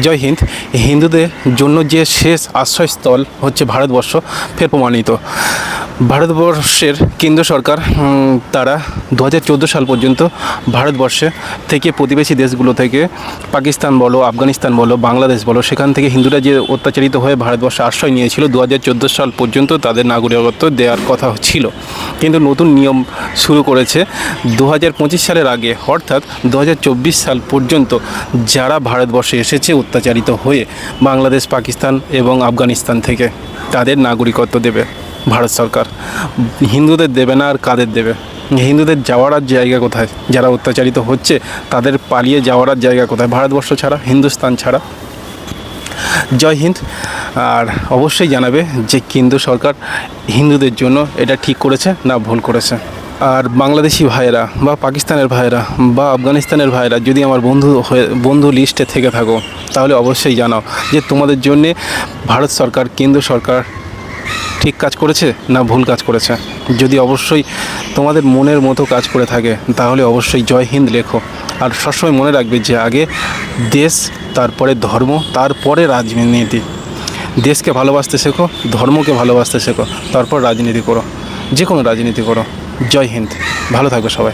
জয় হিন্দ। হিন্দুদের জন্য যে শেষ আশ্রয়স্থল হচ্ছে ভারতবর্ষ ফের প্রমাণিত। ভারতবর্ষের কেন্দ্র সরকার তারা 2014 সাল পর্যন্ত ভারতবর্ষে থেকে প্রতিবেশী দেশগুলো থেকে পাকিস্তান বলো, আফগানিস্তান বলো, বাংলাদেশ বলো, সেখান থেকে হিন্দুরা যে অত্যাচারিত হয়ে ভারতবর্ষে আশ্রয় নিয়েছিল 2014 সাল পর্যন্ত তাদের নাগরিকত্ব দেওয়ার কথা ছিল। কিন্তু নতুন নিয়ম শুরু করেছে 2025 সালের আগে, অর্থাৎ 2024 সাল পর্যন্ত যারা ভারতবর্ষে এসেছে অত্যাচারিত হয়ে বাংলাদেশ, পাকিস্তান এবং আফগানিস্তান থেকে, তাদের নাগরিকত্ব দেবে ভারত সরকার। হিন্দুদের দেবে না, আর কাদের দেবে? হিন্দুদের যাওয়ার আর জায়গা কোথায়? যারা অত্যাচারিত হচ্ছে তাদের পালিয়ে যাওয়ার আর জায়গা কোথায়? ভারতবর্ষ ছাড়া, হিন্দুস্তান ছাড়া। জয় হিন্দ। আর অবশ্যই জানাবে যে কেন্দ্র সরকার হিন্দুদের জন্য এটা ঠিক করেছে না ভুল করেছে। আর বাংলাদেশি ভাইয়েরা বা পাকিস্তানের ভাইয়েরা বা আফগানিস্তানের ভাইয়েরা যদি আমার বন্ধু লিস্টে থেকে থাকো, তাহলে অবশ্যই জানাও যে তোমাদের জন্যে ভারত সরকার, কেন্দ্র সরকার ঠিক কাজ করেছে না ভুল কাজ করেছে। যদি অবশ্যই তোমাদের মনের মতো কাজ করে থাকে, তাহলে অবশ্যই জয় হিন্দ লেখো। আর সবসময় মনে রাখবে যে আগে দেশ, তারপরে ধর্ম, তারপরে রাজনীতি। দেশকে ভালোবাসতে শেখো, ধর্মকে ভালোবাসতে শেখো, তারপর রাজনীতি করো, যে কোনো রাজনীতি করো। জয় হিন্দ। ভালো থাকবে সবাই।